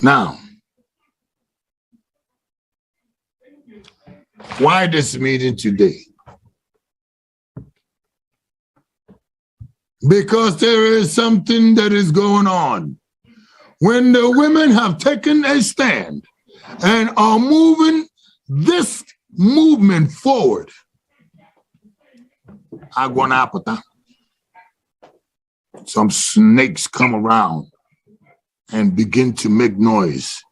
Now, why this meeting today? Because there is something that is going on. When the women have taken a stand and are moving this movement forward, Aguanapata, some snakes come around and begin to make noise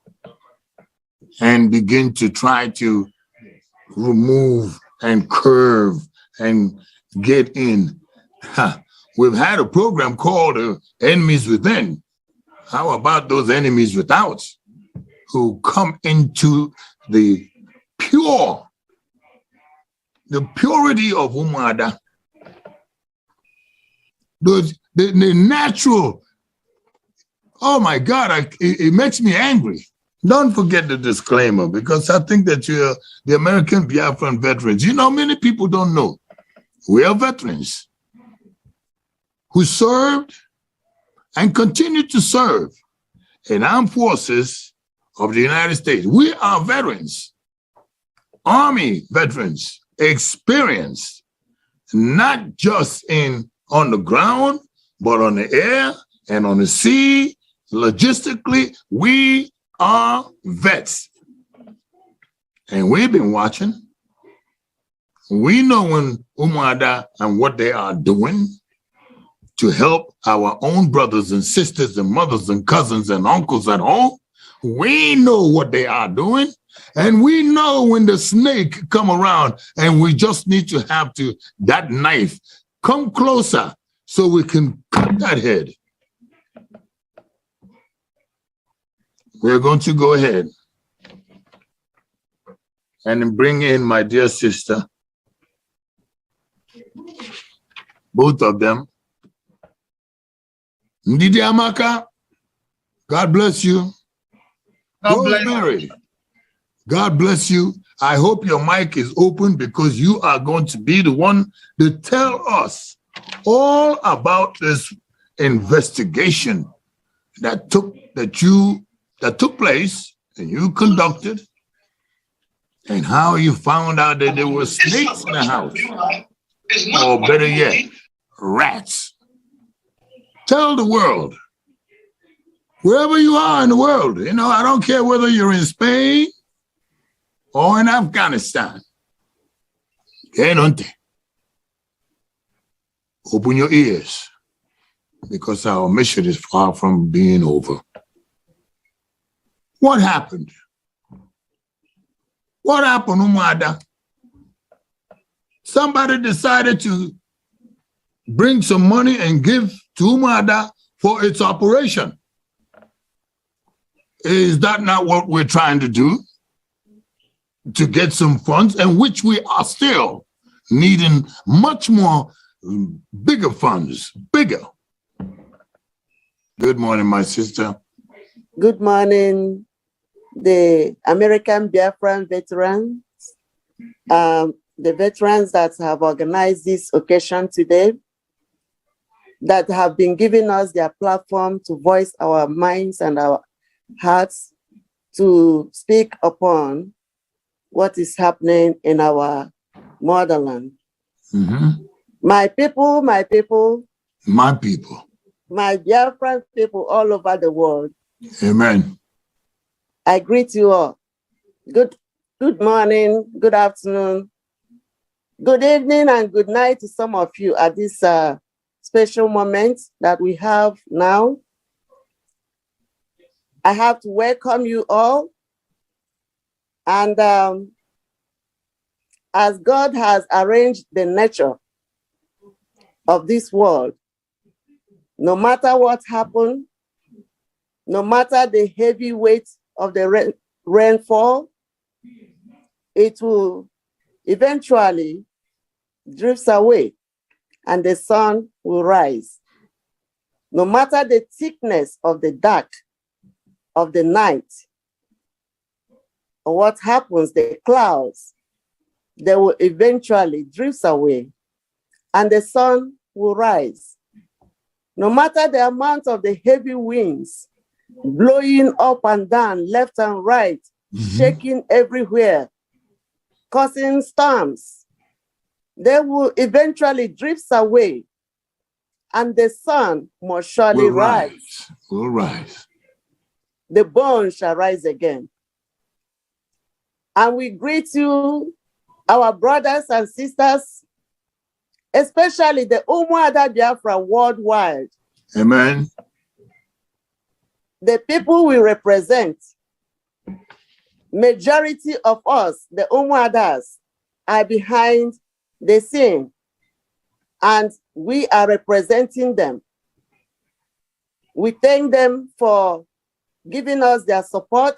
and begin to try to remove and curve and get in. We've had a program called Enemies Within. How about those enemies without who come into the purity of Umuada? The natural, oh my God, it makes me angry. Don't forget the disclaimer, because I think that you're the American Biafran veterans. You know, many people don't know. We are veterans who served and continue to serve in armed forces of the United States. We are veterans, Army veterans, experienced, not just on the ground, but on the air and on the sea. Logistically, we are vets. And we've been watching. We know when Umuada and what they are doing to help our own brothers and sisters and mothers and cousins and uncles at home. We know what they are doing. And we know when the snake come around, and we just need to have that knife come closer so we can cut that head. We're going to go ahead and bring in my dear sister, both of them. Ndidi Amaka, God bless you. Rosemary, God bless you. I hope your mic is open, because you are going to be the one to tell us all about this investigation that took place and you conducted, and how you found out that there were snakes in the house, or better yet, rats. Tell the world, wherever you are in the world, you know, I don't care whether you're in Spain or in Afghanistan. Open your ears, because our mission is far from being over. What happened? What happened, Umuada? Somebody decided to bring some money and give to Umuada for its operation. Is that not what we're trying to do? To get some funds, and which we are still needing much more, bigger funds, bigger. Good morning, my sister. Good morning, the American Biafran veterans, the veterans that have organized this occasion today, that have been giving us their platform to voice our minds and our hearts, to speak upon what is happening in our motherland. Mm-hmm. My people, my people, my people, my Biafran people all over the world. Amen. I greet you all. Good morning, good afternoon, good evening, and good night to some of you at this special moment that we have now. I have to welcome you all. And as God has arranged the nature of this world, no matter what happened, no matter the heavy weight of the rainfall, it will eventually drift away and the sun will rise. No matter the thickness of the dark of the night, or what happens, the clouds, they will eventually drift away and the sun will rise. No matter the amount of the heavy winds blowing up and down, left and right, shaking everywhere, causing storms. They will eventually drift away, and the sun must surely rise. Will rise. The bones shall rise again. And we greet you, our brothers and sisters, especially the Umuada Biafra Worldwide. Amen. The people we represent, majority of us, the Umuadas, are behind the scene, and we are representing them. We thank them for giving us their support.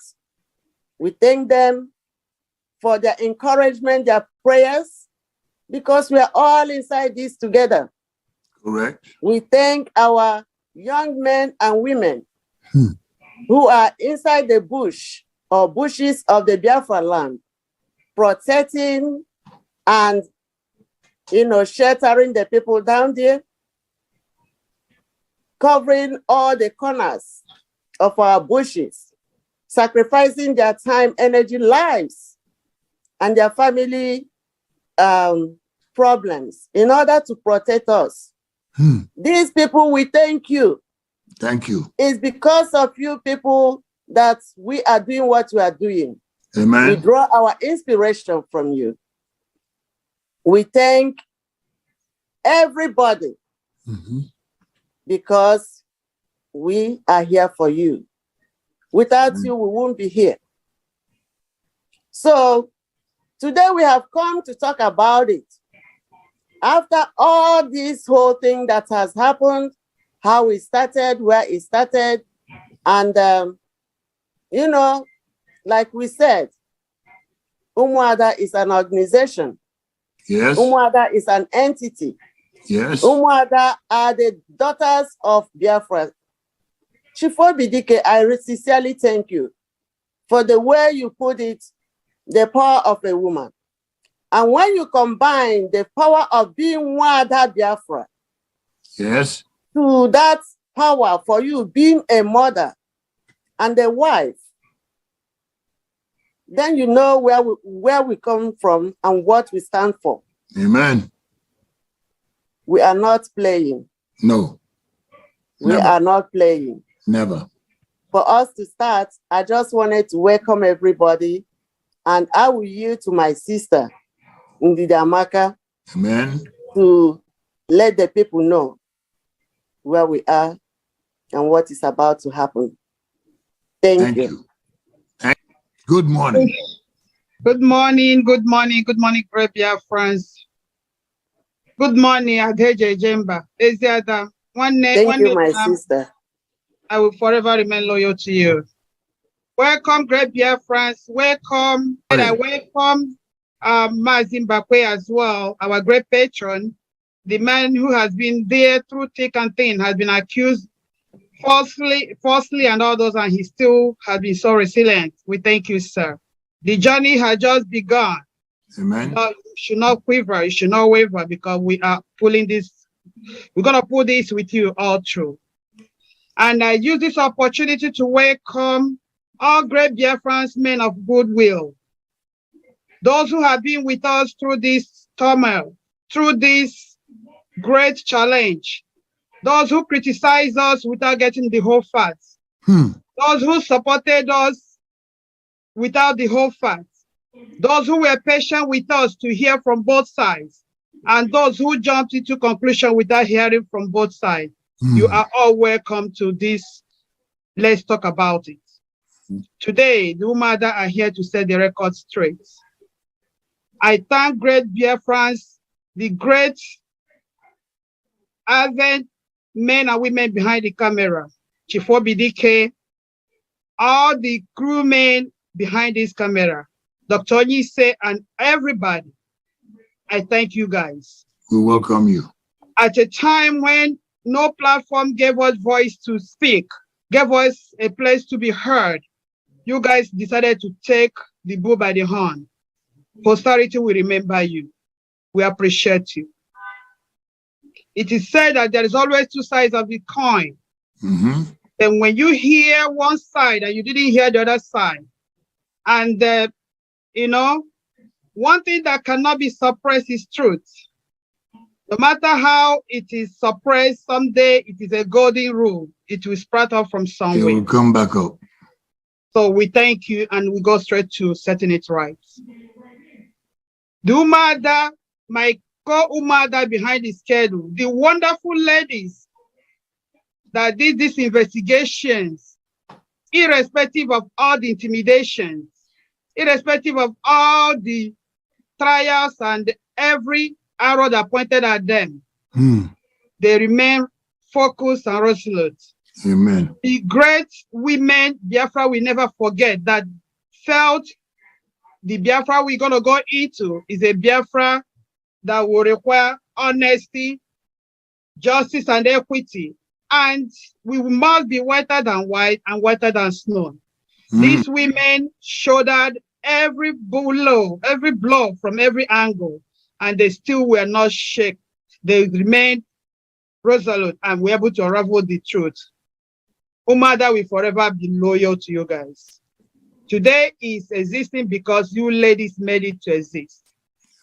We thank them for their encouragement, their prayers, because we are all inside this together. Correct. We thank our young men and women who are inside the bush or bushes of the Biafra land, protecting and, sheltering the people down there, covering all the corners of our bushes, sacrificing their time, energy, lives, and their family problems in order to protect us. These people, we thank you. Thank you. It's because of you people that we are doing what we are doing. Amen. We draw our inspiration from you. We thank everybody because we are here for you. Without you, we won't be here. So today we have come to talk about it. After all this whole thing that has happened, how it started, where it started, and like we said, Umuada is an organization. Yes. Umuada is an entity. Yes. Umuada are the daughters of Biafra. Chifo Bidike, I sincerely thank you for the way you put it, the power of a woman. And when you combine the power of being Umuada Biafra, yes, to that power for you being a mother and a wife, then you know where we come from and what we stand for. Amen. We are not playing. No. We are not playing. Never. For us to start, I just wanted to welcome everybody, and I will yield to my sister, Ndidamaka, Amen, to let the people know where we are and what is about to happen. Thank you. Good morning. Good morning, good morning, good morning, great friends. Good morning, Adeje Jemba. Thank you, my sister. I will forever remain loyal to you. Welcome, great friends. Welcome, and I welcome Mazin Bakwe as well, our great patron, the man who has been there through thick and thin, has been accused falsely and all those, and he still has been so resilient. We thank you, sir. The journey has just begun. Amen. You should not quiver, you should not waver, because we are pulling this, we're going to pull this with you all through. And I use this opportunity to welcome all great Biafrans, men of goodwill, those who have been with us through this turmoil, through this great challenge, those who criticize us without getting the whole facts, those who supported us without the whole facts, those who were patient with us to hear from both sides, and those who jumped into conclusion without hearing from both sides. You are all welcome to this. Let's talk about it. Today, the Umuada are here to set the record straight. I thank great Biafrans, the great ardent men and women behind the camera, Chifo BDK, all the crewmen behind this camera, Dr. Onyise, and everybody. I thank you guys. We welcome you. At a time when no platform gave us voice to speak, gave us a place to be heard, you guys decided to take the bull by the horn. Posterity will remember you. We appreciate you. It is said that there is always two sides of the coin. And when you hear one side and you didn't hear the other side, and you know, one thing that cannot be suppressed is truth. No matter how it is suppressed, someday it is a golden rule. It will sprout up from somewhere. It will come back up. So we thank you, and we go straight to setting it right. The Umuada, my co-Umuada behind the schedule, the wonderful ladies that did these investigations, irrespective of all the intimidations, irrespective of all the trials and every arrow that pointed at them, they remain focused and resolute. Amen. The great women Biafra will never forget that felt the Biafra we're going to go into is a Biafra that will require honesty, justice, and equity. And we must be whiter than white and whiter than snow. These women shouldered every blow from every angle, and they still were not shaken. They remained resolute and were able to unravel the truth. Umuada will forever be loyal to you guys. Today is existing because you ladies made it to exist.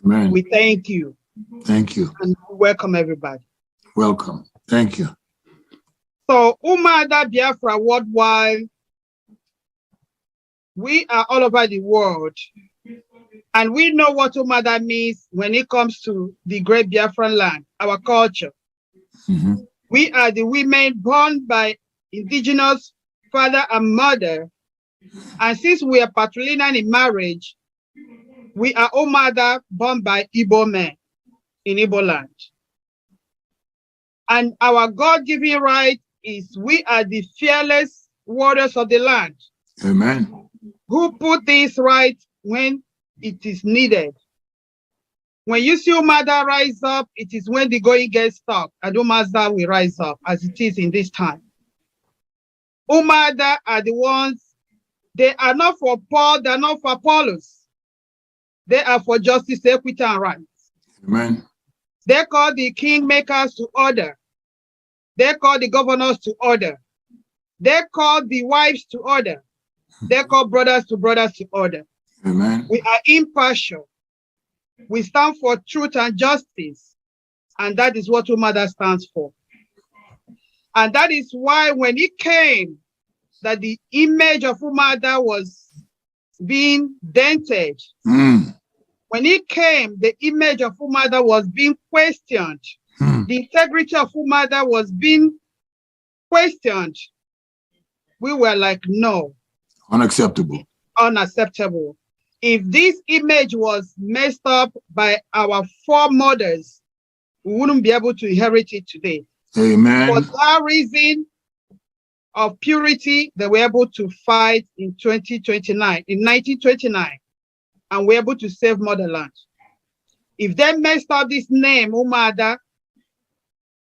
Amen. We thank you. Thank you. And welcome everybody. Welcome. Thank you. So Umuada Biafra Worldwide, we are all over the world. And we know what Umuada means when it comes to the great Biafran land, our culture. We are the women born by indigenous father and mother. And since we are patrilineal in marriage, we are Umuada born by Igbo men in Igbo land. And our God-given right is we are the fearless warriors of the land. Amen. Who put this right when it is needed. When you see Umuada rise up, it is when the going gets stuck. And Umuada will rise up as it is in this time. Umuada are the ones, they are not for Paul, they are not for Apollos. They are for justice, equity, and rights. Amen. They call the kingmakers to order. They call the governors to order. They call the wives to order. They call brothers to order. Amen. We are impartial. We stand for truth and justice. And that is what Umuada stands for. And that is why when it came that the image of Umuada was being dented, when it came, the image of Umuada was being questioned. The integrity of Umuada was being questioned. We were like, no. Unacceptable. Unacceptable. If this image was messed up by our foremothers, we wouldn't be able to inherit it today. Amen. For that reason of purity, they were able to fight in 1929, and were able to save motherland. If they messed up this name, Umuada,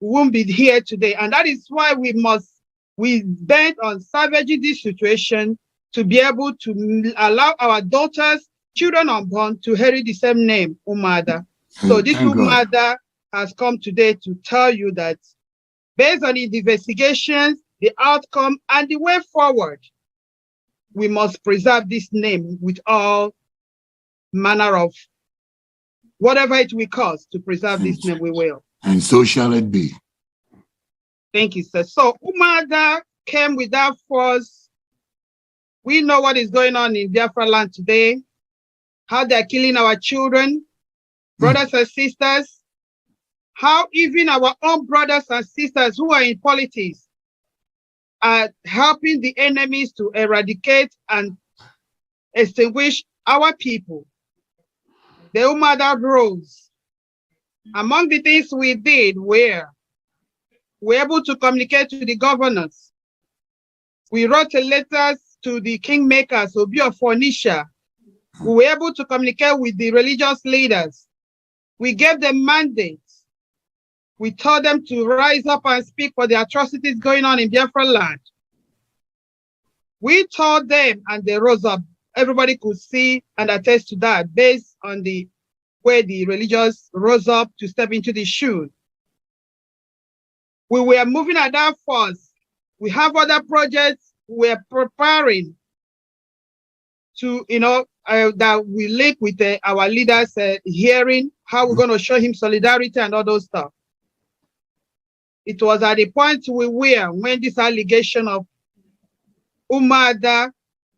we won't be here today. And that is why we bent on salvaging this situation to be able to allow our daughters, children unborn, to inherit the same name, Umuada. So this Umuada has come today to tell you that based on the investigations, the outcome, and the way forward, we must preserve this name with all manner of whatever it will cost to preserve this name, we will. And so shall it be. Thank you, sir. So Umuada came with that force. We know what is going on in Biafra land today, how they're killing our children, brothers and sisters, how even our own brothers and sisters who are in politics are helping the enemies to eradicate and extinguish our people. The Umuada rose. Among the things we did were we're able to communicate to the governors. We wrote letters to the kingmakers, Obi of Phoenicia. We were able to communicate with the religious leaders. We gave them mandates. We told them to rise up and speak for the atrocities going on in Biafra land. We told them and they rose up. Everybody could see and attest to that based on the way the religious rose up to step into the shoes. We were moving at that force We have other projects we're preparing to, that we link with our leaders hearing how we're going to show him solidarity and all those stuff. It was at the point we were when this allegation of Umuada,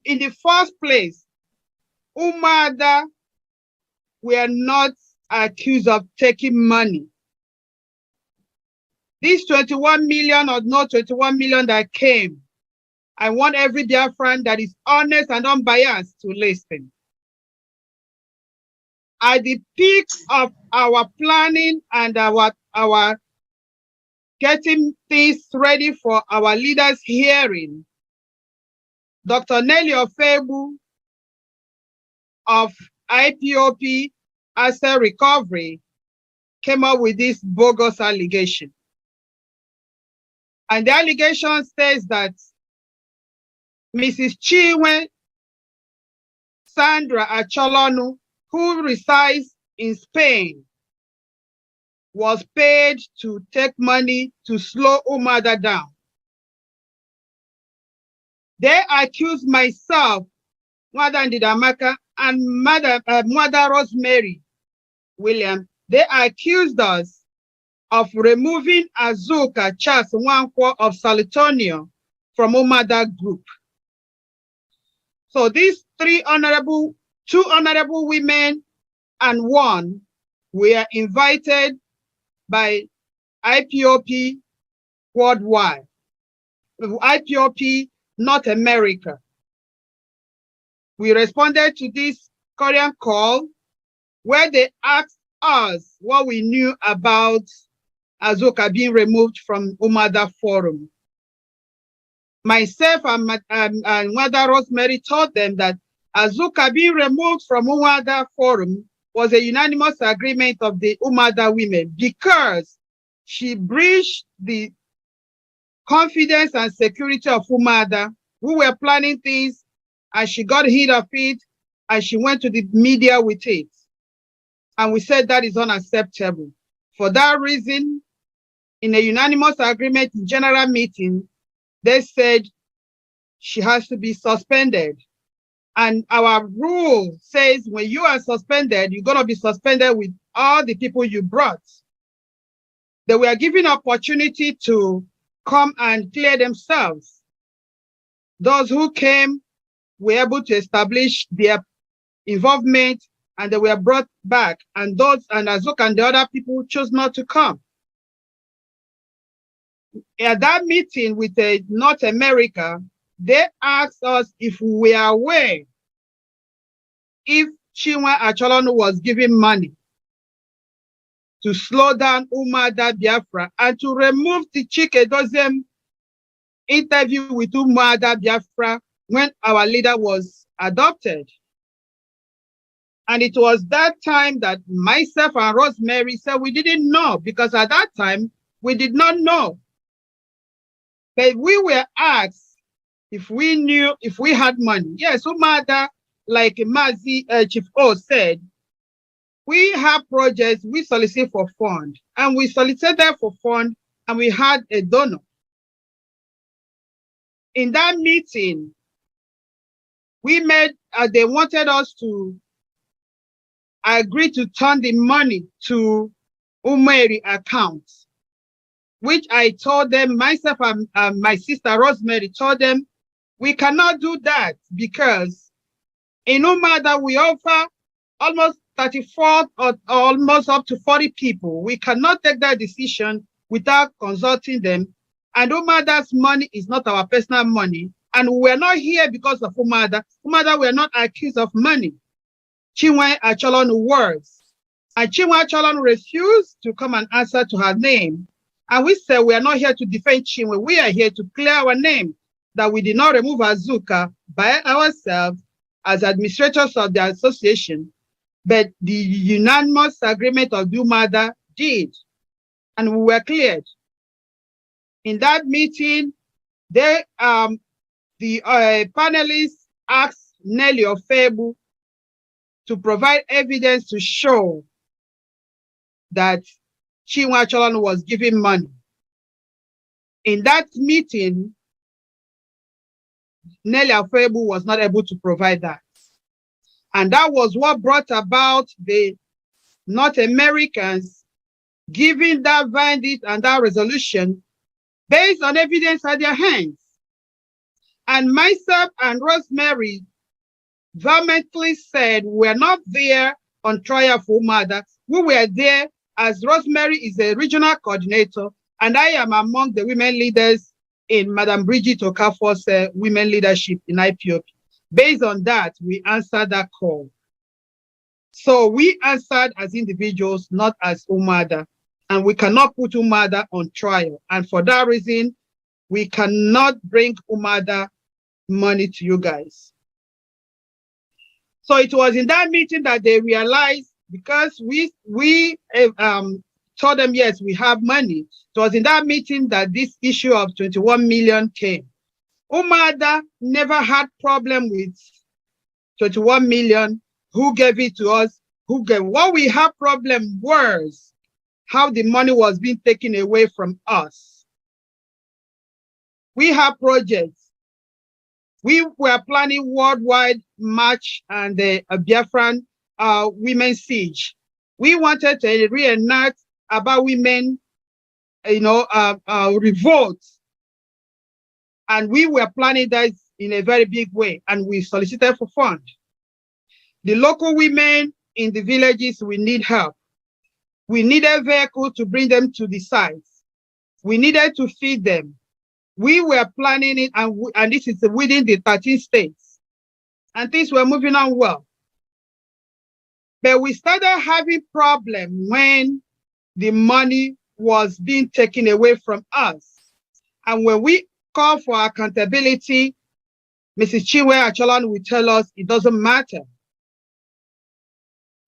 in the first place, Umuada were not accused of taking money. These 21 million or not 21 million that came, I want every Biafran that is honest and unbiased to listen. At the peak of our planning and our getting things ready for our leaders' hearing, Dr. Nelly Iduu of IPOP Asset Recovery came up with this bogus allegation. And the allegation says that Mrs. Chinwe Sandra Acholonu, who resides in Spain, was paid to take money to slow Umuada down. They accused myself, Madam Didamaka, and Mother Rosemary William. They accused us of removing Azuka Charles Nwankwo of Salitonio from Umuada group. So these two honorable women and one were invited by IPOP Worldwide, IPOP North America. We responded to this Korean call where they asked us what we knew about Azuka being removed from Umuada Forum. Myself and Mother Rosemary told them that Azuka being removed from Umuada Forum was a unanimous agreement of the Umuada women because she breached the confidence and security of Umuada, who were planning things, and she got hit of it, and she went to the media with it. And we said that is unacceptable. For that reason, in a unanimous agreement in general meeting, they said she has to be suspended. And our rule says when you are suspended, you're going to be suspended with all the people you brought. They were given opportunity to come and clear themselves. Those who came were able to establish their involvement and they were brought back. And those, and Azuka and the other people chose not to come. At that meeting with North America, they asked us if we were aware if Chinwe Acholonu was giving money to slow down Umuada Biafra and to remove the Chike interview with Umuada Biafra when our leader was adopted. And it was that time that myself and Rosemary said we didn't know, because at that time we did not know. But we were asked if we knew, if we had money. Yes, Umuada, like Mazi Chief O said, we have projects, we solicit for fund, and we solicited for fund, and we had a donor. In that meeting, we made, they wanted us to agree to turn the money to Umeri accounts, which I told them, myself and my sister Rosemary told them, we cannot do that because in Umuada we offer almost 34 or almost up to 40 people. We cannot take that decision without consulting them. And Umuada's money is not our personal money. And we're not here because of Umuada. Umuada were not accused of money. Chinwe Acholonu words. And Chinwe Acholonu refused to come and answer to her name. And we said we are not here to defend Chinwe. We are here to clear our name, that we did not remove Azuka by ourselves as administrators of the association, but the unanimous agreement of the Umuada did, and we were cleared. In that meeting, they, the panelists asked Nelly Iduu to provide evidence to show that Chinwe Acholonu was giving money. In that meeting, Nelly Iduu was not able to provide that. And that was what brought about the North Americans giving that verdict and that resolution based on evidence at their hands. And myself and Rosemary vehemently said we're not there on trial for Umuada. We were there as Rosemary is a regional coordinator, and I am among the women leaders in Madam Bridget Okafor's women leadership in IPOP. Based on that, we answered that call. So we answered as individuals, not as Umuada, and we cannot put Umuada on trial. And for that reason, we cannot bring Umuada money to you guys. So it was in that meeting that they realized, because we told them, yes, we have money. It was in that meeting that this issue of 21 million came. Umuada never had problem with 21 million. Who gave it to us? Who gave? What we have problem was how the money was being taken away from us. We have projects. We were planning worldwide march and the Biafran women's siege. We wanted to reenact about women, revolt. And we were planning that in a very big way, and we solicited for funds. The local women in the villages, we need help. We need a vehicle to bring them to the sites. We needed to feed them. We were planning it, and this is within the 13 states. And things were moving on well. But we started having problems when the money was being taken away from us. And when we call for accountability, Mrs. Chinwe Acholan will tell us it doesn't matter.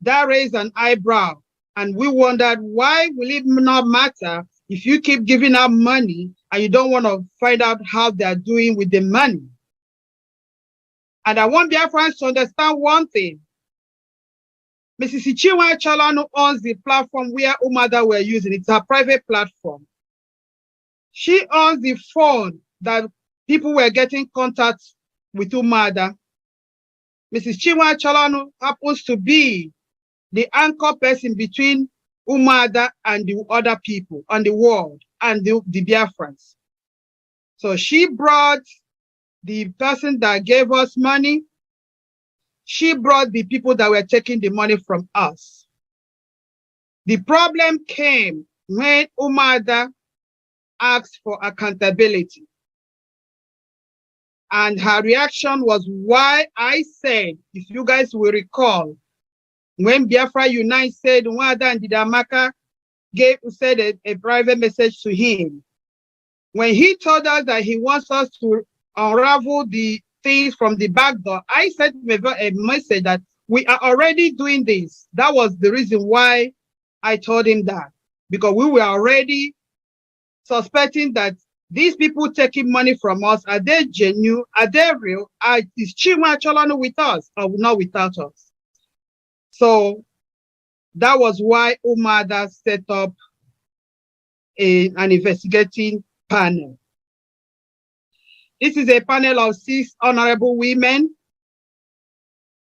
That raised an eyebrow, and we wondered, why will it not matter if you keep giving out money and you don't want to find out how they're doing with the money? And I want Biafrans to understand one thing. Mrs. Chinwe Acholan owns the platform where Umuada were using. It's her private platform. She owns the phone that people were getting contact with Umuada. Mrs. Chinwe Acholan happens to be the anchor person between Umuada and the other people on the world and the Biafrans. So she brought the person that gave us money. She brought the people that were taking the money from us. The problem came when Umuada asked for accountability. And her reaction was why I said, if you guys will recall, when Biafra Unite said Umuada and Didamaka said a private message to him, when he told us that he wants us to unravel the things from the back door, I sent him a message that we are already doing this. That was the reason why I told him that, because we were already suspecting that these people taking money from us, are they genuine? Are they real? Is Chinwe Acholan with us or not without us? So that was why Umuada set up an investigating panel. This is a panel of 6 honorable women.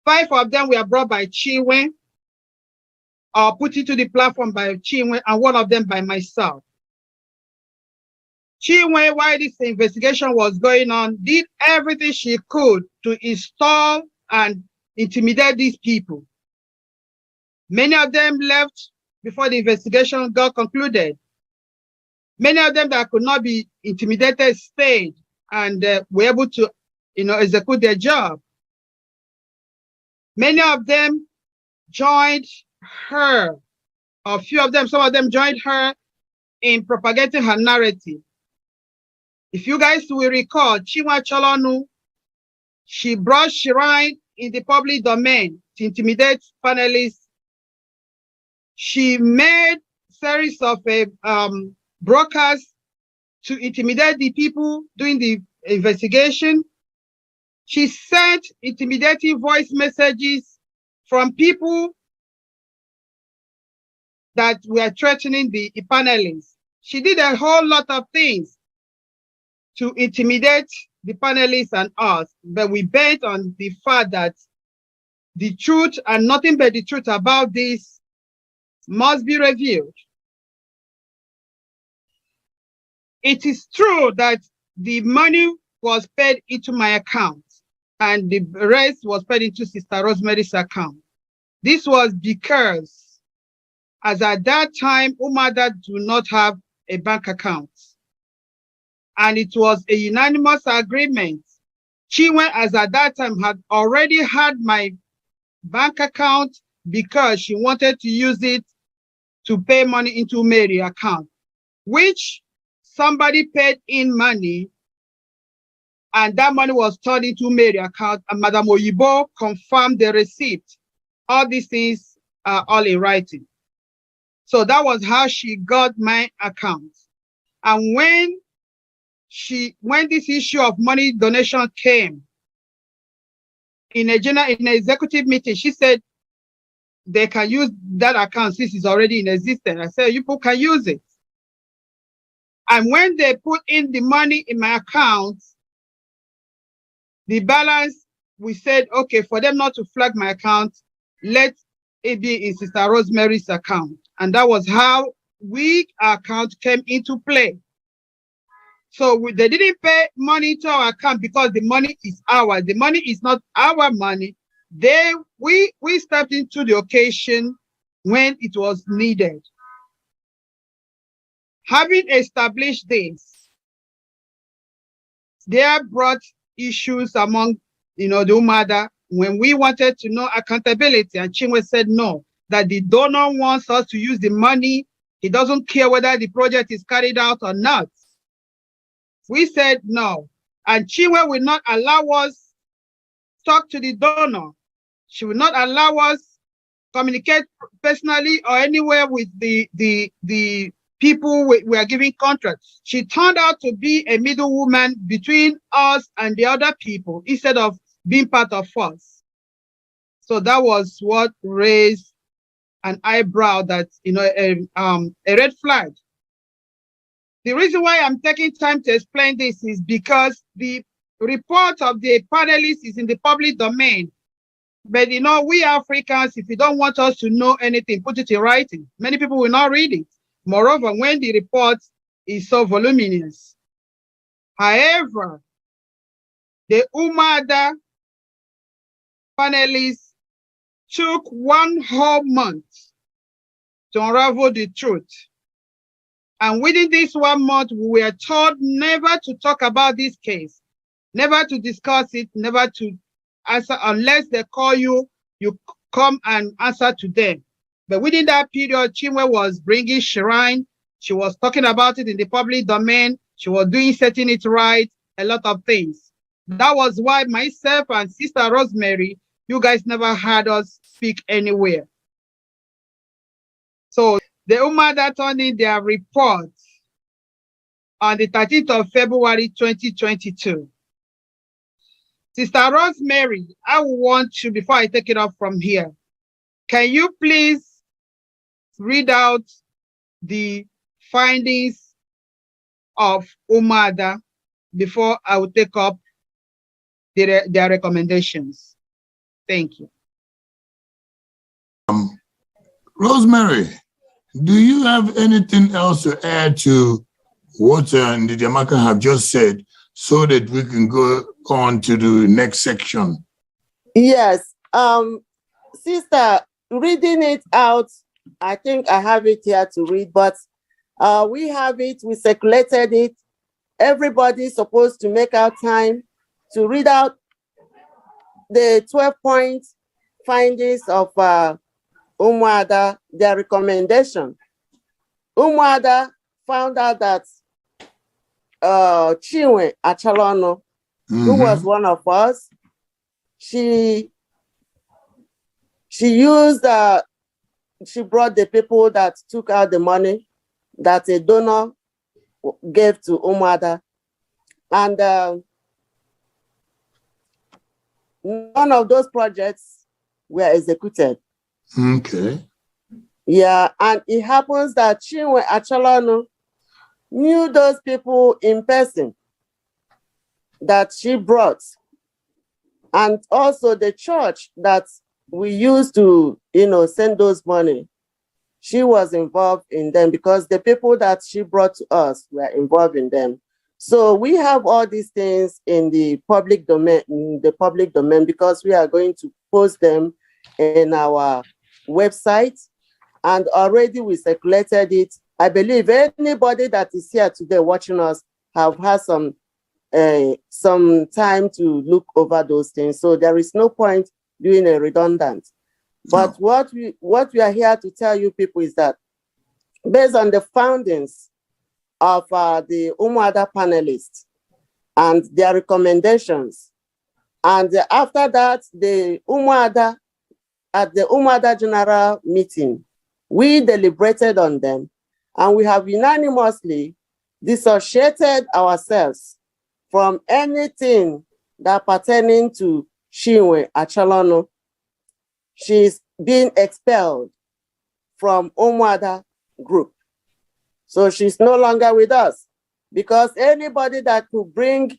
5 of them were brought by Chinwe, or put into the platform by Chinwe, and 1 of them by myself. Chinwe, while this investigation was going on, did everything she could to install and intimidate these people. Many of them left before the investigation got concluded. Many of them that could not be intimidated stayed and were able to, execute their job. Many of them joined her, a few of them, some of them joined her in propagating her narrative. If you guys will recall, Chinwe Acholan, she brought Shrine in the public domain to intimidate panelists. She made series of broadcasts to intimidate the people doing the investigation. She sent intimidating voice messages from people that were threatening the panelists. She did a whole lot of things to intimidate the panelists and us, but we bet on the fact that the truth and nothing but the truth about this must be revealed. It is true that the money was paid into my account and the rest was paid into Sister Rosemary's account. This was because, as at that time, Umuada do not have a bank account. And it was a unanimous agreement. Chinwe, as at that time, had already had my bank account because she wanted to use it to pay money into Mary's account, which somebody paid in money, and that money was turned into Mary's account, and Madam Oyibo confirmed the receipt. All these things are all in writing. So that was how she got my account. And when this issue of money donation came in an executive meeting, she said they can use that account since it's already in existence. I said, you people can use it. And when they put in the money in my account, the balance, we said, okay, for them not to flag my account, let it be in Sister Rosemary's account. And that was how our account came into play. So they didn't pay money to our account because the money is ours. The money is not our money. We stepped into the occasion when it was needed. Having established this, there brought issues among the Umuada when we wanted to know accountability, and Chinwe said no, that the donor wants us to use the money. He doesn't care whether the project is carried out or not. We said no, and Chinwe will not allow us talk to the donor. She will not allow us communicate personally or anywhere with the people we are giving contracts. She turned out to be a middlewoman between us and the other people instead of being part of us. So that was what raised an eyebrow, that a red flag. The reason why I'm taking time to explain this is because the report of the panelists is in the public domain. But we Africans, if you don't want us to know anything, put it in writing. Many people will not read it. Moreover, when the report is so voluminous. However, the Umuada panelists took 1 whole month to unravel the truth. And within this 1 month, we were told never to talk about this case, never to discuss it, never to answer unless they call you, you come and answer to them. But within that period, Chinwe was bringing shrine. She was talking about it in the public domain. She was setting it right, a lot of things. That was why myself and Sister Rosemary, you guys never heard us speak anywhere. So the Umuada turned in their report on the 13th of February, 2022. Sister Rosemary, I want you, before I take it up from here, can you please read out the findings of Umuada before I will take up their recommendations? Thank you. Rosemary, do you have anything else to add to what Ndidiamaka have just said so that we can go on to the next section? Yes. Sister, reading it out, I think I have it here to read, but we have it, we circulated it. Everybody's supposed to make out time to read out the 12-point findings of Umuada, their recommendation. Umuada found out that Chinwe Achalonu, who was one of us, she brought the people that took out the money that a donor gave to Umuada, and none of those projects were executed. Okay. Yeah, and it happens that Chinwe Achalonu knew those people in person. that she brought, and also the church that we used to, send those money, she was involved in them because the people that she brought to us were involved in them. So we have all these things in the public domain, because we are going to post them in our website, and already we circulated it. I believe anybody that is here today watching us have had some time to look over those things. So there is no point doing a redundant. But what we are here to tell you people is that based on the findings of the Umuada panelists and their recommendations, and after that, at the Umuada General Meeting, we deliberated on them, and we have unanimously dissociated ourselves from anything that pertaining to Chinwe Achalonu. She's being expelled from Umuada group. So she's no longer with us, because anybody that could bring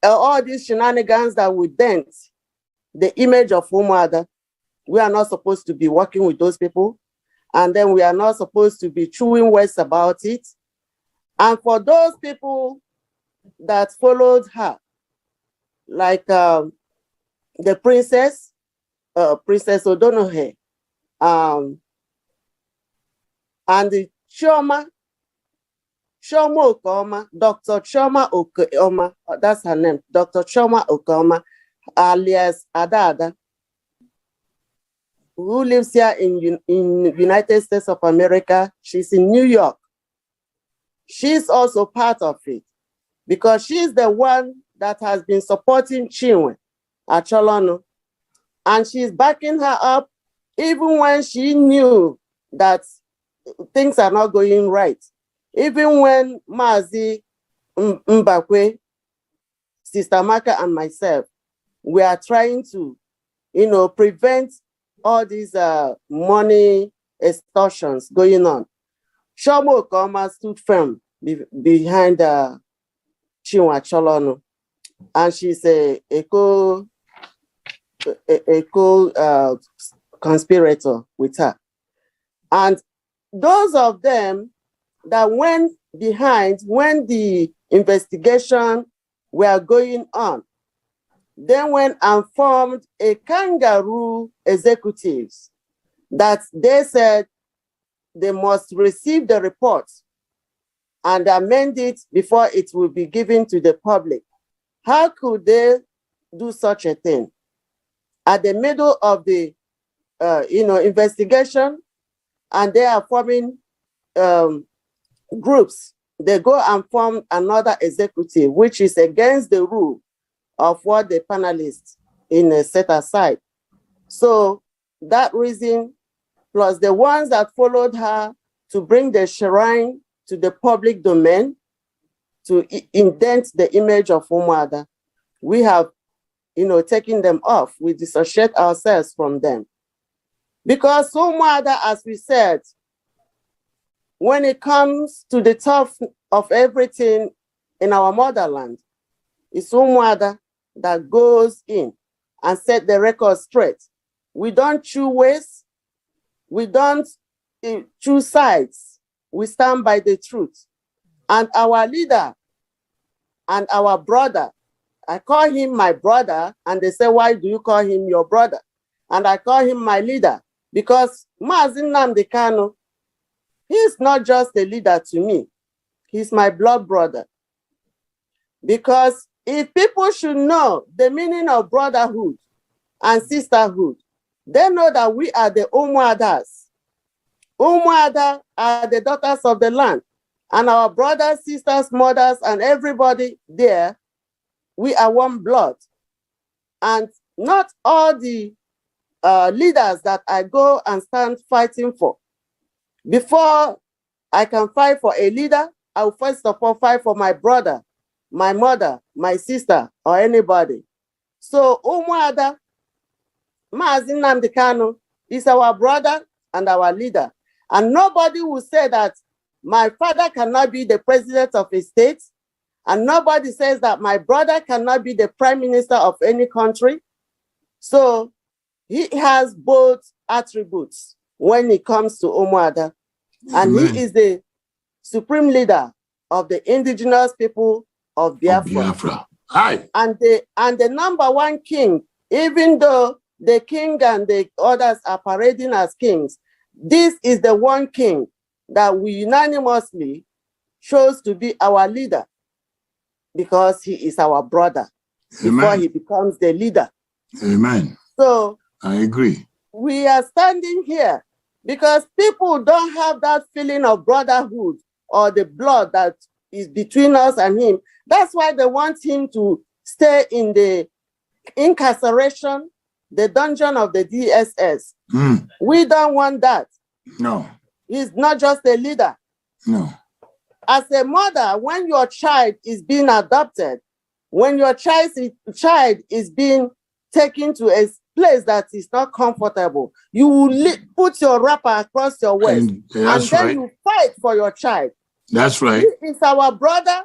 all these shenanigans that would dent the image of Umuada, we are not supposed to be working with those people. And then we are not supposed to be chewing words about it. And for those people that followed her, like the Princess Odonohe, and the Chioma Okoma, Dr. Chioma Okoma, that's her name, Dr. Chioma Okoma, alias Adada, who lives here in United States of America. She's in New York. She's also part of it, because she's the one that has been supporting Chinwe Achalonu, and she's backing her up even when she knew that things are not going right. Even when Mazi Mbakwe, Sister Maka, and myself, we are trying to, prevent all these money extortions going on. Shomo Okoma stood firm behind Chinwe Achalonu, and she's a conspirator with her. And those of them that went behind when the investigation were going on, then went and formed a kangaroo executives that they said they must receive the report and amend it before it will be given to the public. How could they do such a thing? At the middle of the investigation, and they are forming groups, they go and form another executive, which is against the rule of what the panelists set aside. So that reason, plus the ones that followed her to bring the shrine to the public domain, to indent the image of Umuada, we have, taken them off. We dissociate ourselves from them. Because Umuada, as we said, when it comes to the top of everything in our motherland, it's Umuada that goes in and set the record straight. We don't chew waste. We don't choose sides. We stand by the truth. And our leader and our brother, I call him my brother, and they say, why do you call him your brother? And I call him my leader, because Mazi Nnamdi Kanu, he's not just a leader to me. He's my blood brother. Because if people should know the meaning of brotherhood and sisterhood, they know that we are the Umuadas. Umuada are the daughters of the land. And our brothers, sisters, mothers, and everybody there, we are one blood. And not all the leaders that I go and stand fighting for. Before I can fight for a leader, I will first of all fight for my brother, my mother, my sister, or anybody. So Umuada, Mazi Nnamdi Kanu is our brother and our leader. And nobody will say that my father cannot be the president of a state, And nobody says that my brother cannot be the prime minister of any country. So he has both attributes when it comes to Umuada. And he is the supreme leader of the indigenous people of Biafra. Aye. And the number one king, even though the king and the others are parading as kings, this is the one king that we unanimously chose to be our leader because he is our brother. Amen. Before he becomes the leader. Amen. So I agree. We are standing here because people don't have that feeling of brotherhood or the blood that is between us and him. That's why they want him to stay in the incarceration, the dungeon of the DSS. We don't want that. No. He's not just a leader. No. As a mother, when your child is being adopted, when your child is being taken to a place that is not comfortable, you will put your wrapper across your waist, and then you fight for your child. That's right. He is our brother.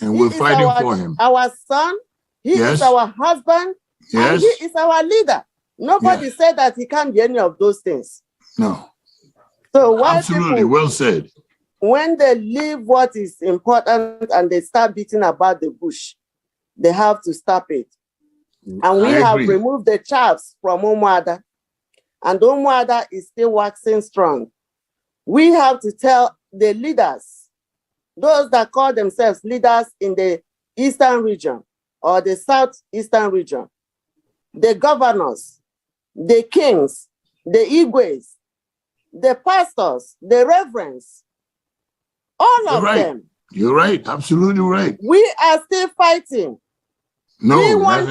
And we're fighting for him. Our son. He is our husband. And he is our leader. Nobody said that he can't be any of those things. No. So why absolutely people, well said. When they leave what is important and they start beating about the bush, they have to stop it. And we have removed the chaffs from Umuada, and Umuada is still waxing strong. We have to tell the leaders, those that call themselves leaders in the eastern region or the southeastern region, the governors, the kings, the igwes, the pastors, the reverends, all of them. You're right, absolutely right. We are still fighting. No, we want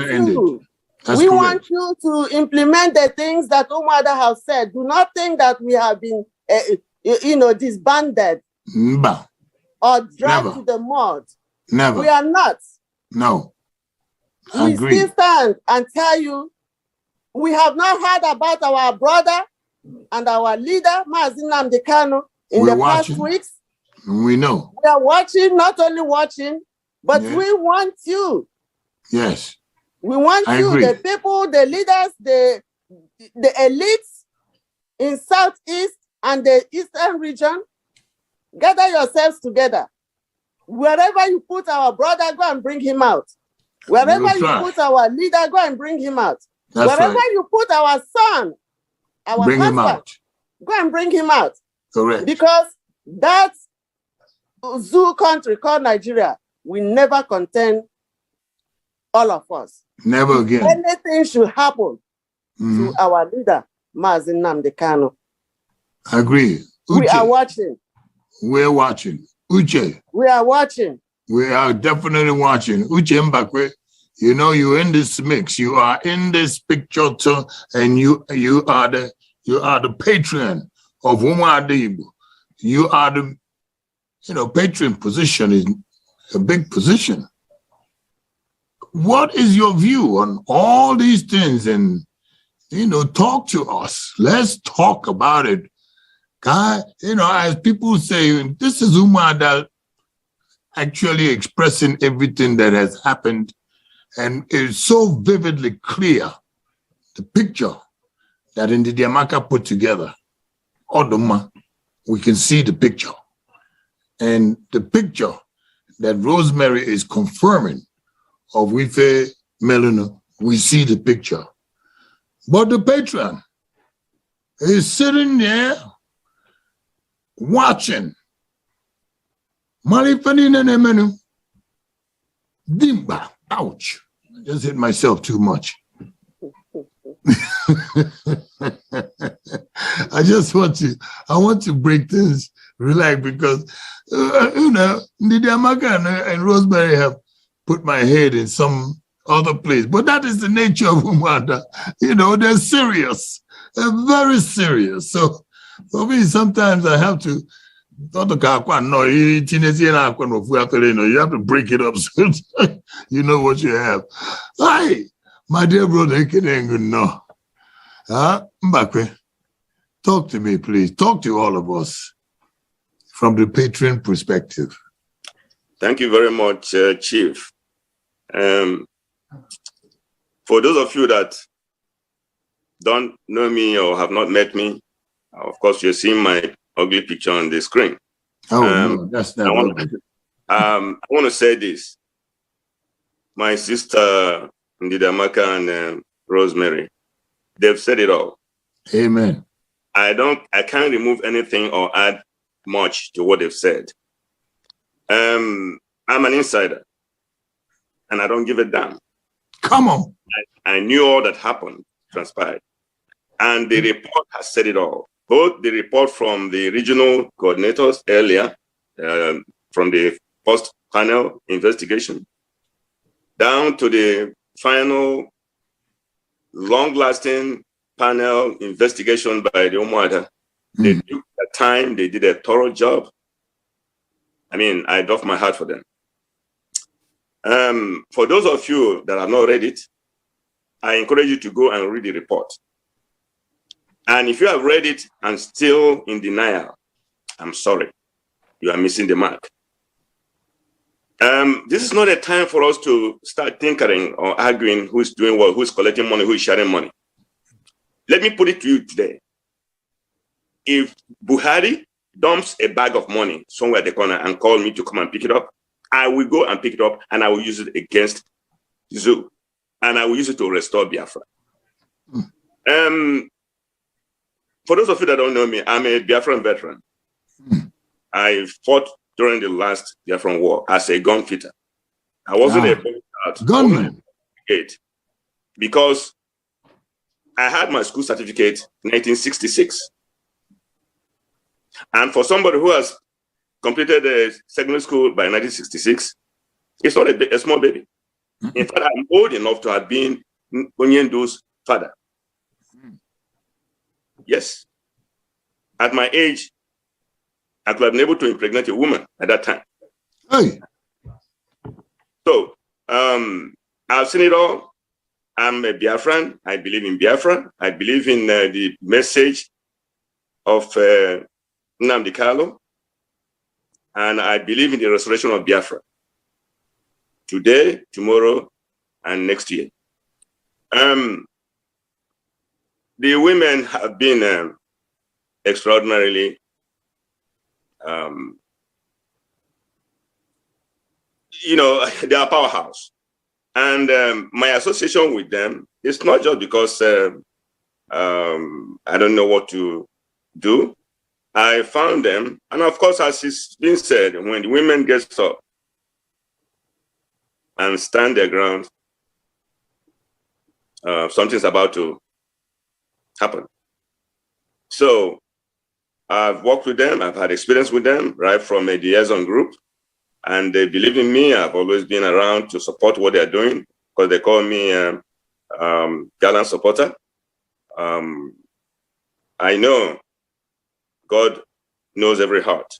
you to implement the things that Umuada has said. Do not think that we have been, disbanded or dragged to the mud. Never. We are not. No. We still stand and tell you, we have not heard about our brother and our leader, Mazi Nnamdi Kanu, in the past weeks. We know. We are watching, not only watching, but we want you. Yes. We want you, the people, the leaders, the elites in Southeast and the Eastern region, gather yourselves together. Wherever you put our brother, go and bring him out. Wherever you put our leader, go and bring him out. Wherever you put our son, our husband, go and bring him out. Correct. Because that zoo country called Nigeria will never contain all of us. Never again. Anything should happen to our leader, Mazi Nnamdi Kanu. I agree. Uche, we are watching. We're watching. Uche. We are watching. We are definitely watching. Uche Mbakwe, you know, you're in this mix. You are in this picture too, and you are the patron of Umuada Biafra. You are the, patron position is a big position. What is your view on all these things? And, talk to us. Let's talk about it. God, as people say, this is Umuada actually expressing everything that has happened. And it's so vividly clear, the picture that Ndidi Amaka put together. Odoma, we can see the picture. And the picture that Rosemary is confirming of Wife Melino, we see the picture. But the patron is sitting there watching. Marifanina Nemenu, Dimba, ouch. I just hit myself too much. I want to break things, relax, because, Ndidi Amaka and Rosemary have put my head in some other place. But that is the nature of Umuada. They're serious. They're very serious. So for me, sometimes I have to, you have to break it up so you know what you have. Hi, my dear brother, Mbakwe, talk to me, please. Talk to all of us from the patron perspective. Thank you very much, Chief. For those of you that don't know me or have not met me, of course, you're seeing my ugly picture on the screen. Oh, no, that's not I want to say this. My sister, Ndidamaka and Rosemary, they've said it all. Amen. I can't remove anything or add much to what they've said. I'm an insider, and I don't give a damn. Come on. I knew all that happened, transpired. And the report has said it all. Both the report from the regional coordinators earlier, from the first panel investigation, down to the final long-lasting panel investigation by the Umuada. They took their time, they did a thorough job. I mean, I doff my hat for them. For those of you that have not read it, I encourage you to go and read the report. And if you have read it and still in denial, I'm sorry, you are missing the mark. This is not a time for us to start tinkering or arguing who's doing what, who's collecting money, who's sharing money. Let me put it to you today. If Buhari dumps a bag of money somewhere at the corner and calls me to come and pick it up, I will go and pick it up and I will use it against Zoo. And I will use it to restore Biafra. For those of you that don't know me, I'm a Biafran veteran. I fought during the last Biafran war as a gun fitter. I wasn't a gunman because I had my school certificate in 1966. And for somebody who has completed a secondary school by 1966, it's not a small baby. In fact, I'm old enough to have been Onyendu's father. Yes. At my age, I could have been able to impregnate a woman at that time. Hey. So, I've seen it all. I'm a Biafran. I believe in Biafra. I believe in the message of Nnamdi Kanu. And I believe in the restoration of Biafra. Today, tomorrow, and next year. The women have been extraordinarily you know, they are a powerhouse. And my association with them is not just because I don't know what to do. I found them, and of course, as it's been said, when the women get up and stand their ground, something's about to happen. So I've worked with them, I've had experience with them, right from a liaison group, and they believe in me. I've always been around to support what they're doing because they call me gallant supporter. I know God knows every heart.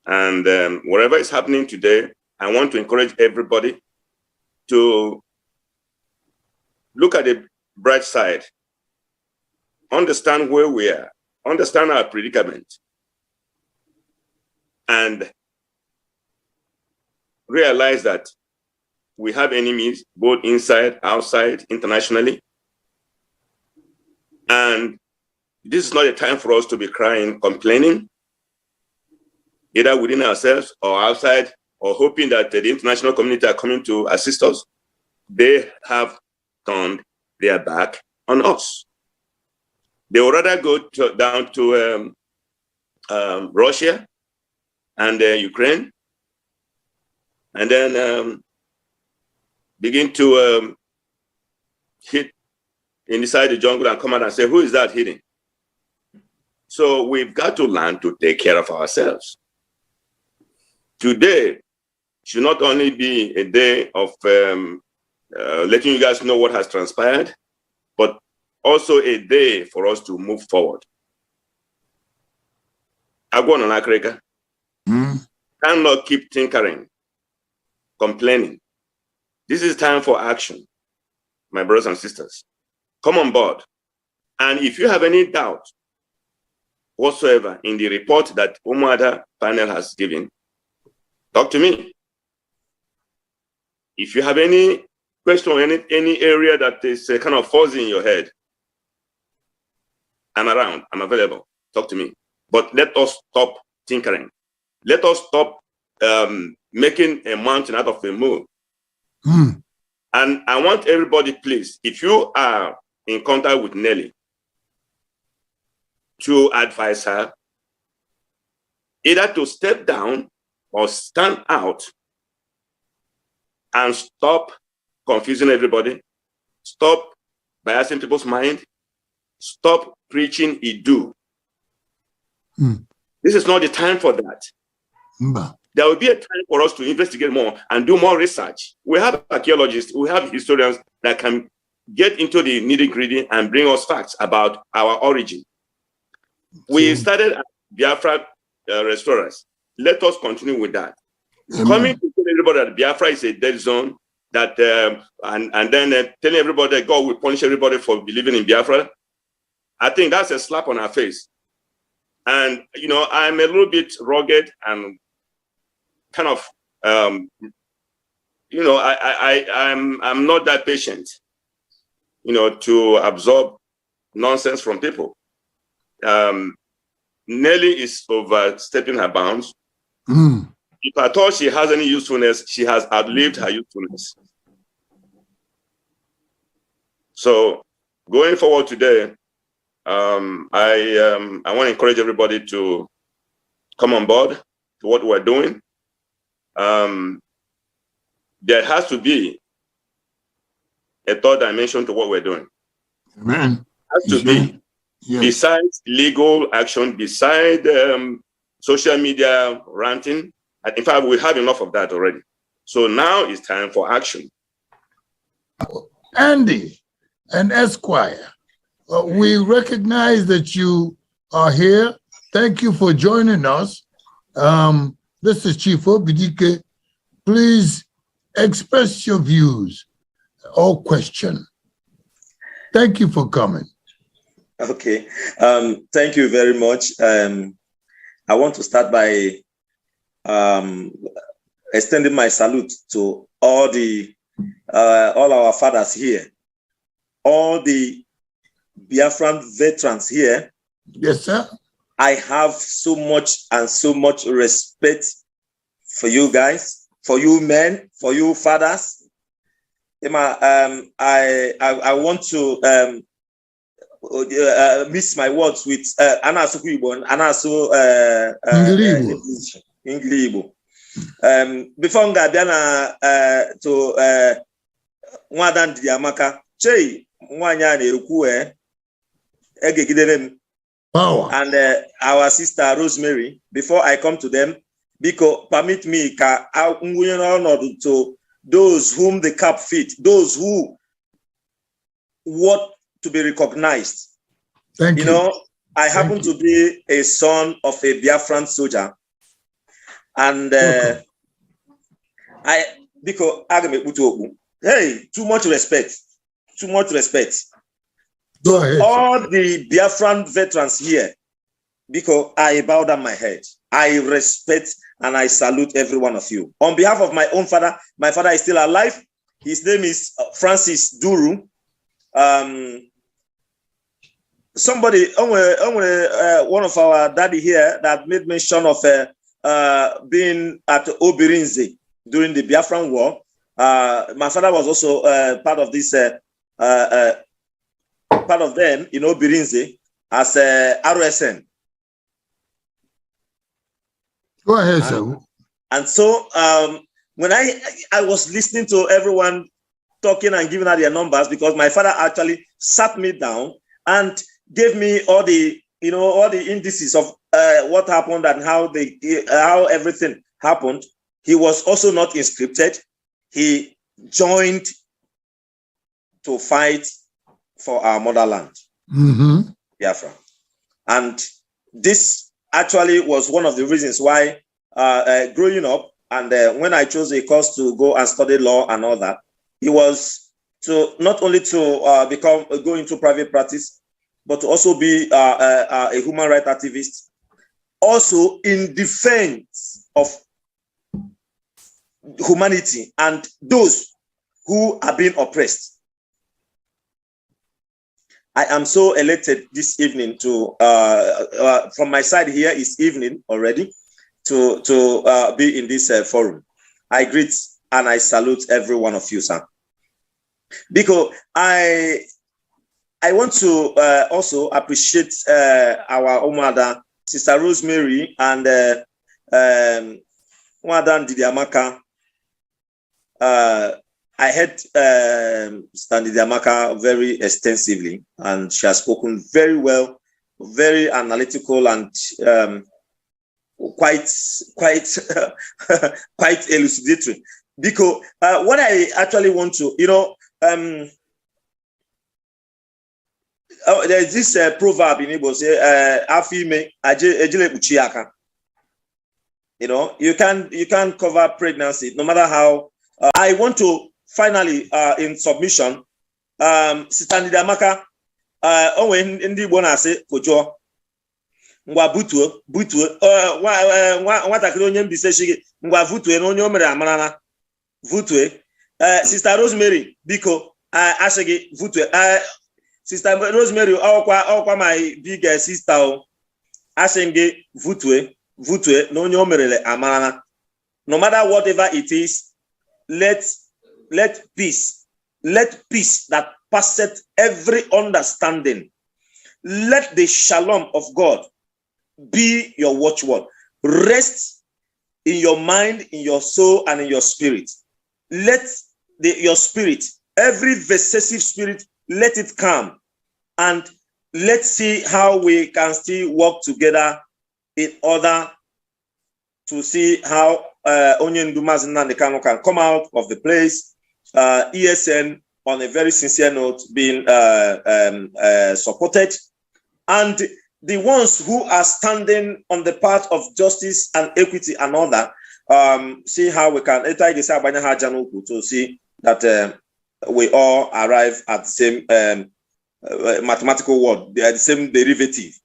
And whatever is happening today, I want to encourage everybody to look at the bright side, understand where we are, understand our predicament, and realize that we have enemies both inside, outside, internationally. And this is not a time for us to be crying, complaining, either within ourselves or outside, or hoping that the international community are coming to assist us. They have turned their back on us. They would rather go down to Russia and Ukraine, and then begin to hit inside the jungle and come out and say, who is that hitting? So we've got to learn to take care of ourselves. Today should not only be a day of letting you guys know what has transpired, but also a day for us to move forward. Cannot keep tinkering, complaining. This is time for action, my brothers and sisters. Come on board. And if you have any doubt whatsoever in the report that Umuada panel has given, talk to me. If you have any question or any area that is kind of fuzzy in your head, I'm around, I'm available, talk to me. But let us stop tinkering. Let us stop making a mountain out of a mole. Mm. And I want everybody, please, if you are in contact with Nelly, to advise her either to step down or stand out and stop confusing everybody, stop biasing people's mind, stop preaching Iduu. Mm. This is not the time for that. Mm. There will be a time for us to investigate more and do more research. We have archaeologists, we have historians that can get into the nitty-gritty and bring us facts about our origin. We started at Biafra restaurants. Let us continue with that. Amen. Coming to tell everybody that Biafra is a dead zone, that and then telling everybody that God will punish everybody for believing in Biafra, I think that's a slap on our face. And you know, I'm a little bit rugged and kind of you know, I'm not that patient, you know, to absorb nonsense from people. Nelly is overstepping her bounds. Mm. If I thought she has any usefulness, she has outlived her usefulness. So going forward today, I want to encourage everybody to come on board to what we're doing. There has to be a third dimension to what we're doing. Amen. Has to be. Yes. Besides legal action, beside social media ranting. In fact, we have enough of that already. So now it's time for action. Andy and Esquire, we recognize that you are here. Thank you for joining us. This is Chief Obidike. Please express your views or question. Thank you for coming. Okay, thank you very much. I want to start by extending my salute to all our fathers here, all the Biafran veterans here. Yes, sir. I have so much respect for you guys, for you men, for you fathers. I want to miss my words with Anasu Igbo and Anasu Igbo. Before Ngadiana to Umuada Biafra Chei Mwanya Neruku Power and our sister Rosemary. Before I come to them, because permit me to those whom the cap fit, those who want to be recognized. Thank you. You know, I happen to be a son of a Biafran soldier, and hey, too much respect. Go ahead. All the Biafran veterans here, because I bow down my head. I respect and I salute every one of you. On behalf of my own father, my father is still alive. His name is Francis Duru. Somebody, one of our daddy here that made mention of being at Obirinze during the Biafran War. My father was also part of this, part of them in Obirinze as RSN. Go ahead, sir. And so when I was listening to everyone talking and giving out their numbers, because my father actually sat me down and gave me all the indices of what happened and how everything happened. He was also not inscripted. He joined to fight for our motherland, Biafra. And this actually was one of the reasons why growing up and when I chose a course to go and study law and all that, it was to not only to go into private practice, but to also be a human rights activist, also in defense of humanity and those who are being oppressed. I am so elated this evening to, from my side here is evening already, to be in this forum. I greet and I salute every one of you, sir. Because I want to also appreciate our Umuada, Sister Rosemary, and Umuada Didiamaka. I heard Sister Didiamaka very extensively, and she has spoken very well, very analytical, and quite quite elucidatory. Because what I actually want to, there's this proverb in Igbo say, "Afime ejile uchiaka." You can cover pregnancy no matter how. I want to finally, in submission, Sister Didiamaka, onwe ndị Igbo na-asị kojo ngwa butuo nwatakịrị onye mbise shige ngwa vutue na onye o mere amarana vutue. Sister Rosemary biko ashigi vutue. Sister Rosemary ọkwa my big sister ashingi vutue na onye o merele amarana. No matter whatever it is, let peace that passeth every understanding, let the shalom of God be your watchword. Rest in your mind, in your soul, and in your spirit. Let your spirit, every vexative spirit, let it come, and let's see how we can still work together in order to see how Onye Ndumazi Nnamdi Kanu can come out of the place. ESN, on a very sincere note, being supported, and the ones who are standing on the path of justice and equity and all that, see how we can to see that we all arrive at the same mathematical word, they are the same derivative.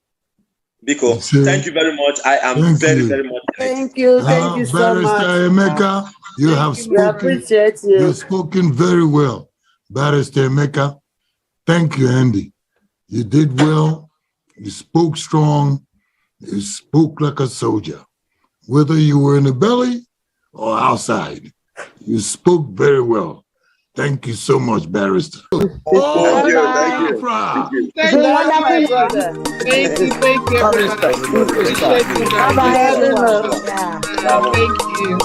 Because thank you very much. I am very much. Thank you so much. Barrister Emeka, you have spoken. We appreciate you. You've spoken very well, Barrister Emeka. Thank you, Andy. You did well. You spoke strong. You spoke like a soldier. Whether you were in the belly or outside, you spoke very well. Thank you so much, Barrister. Thank you. Thank you. Bye-bye, everyone. Thank you.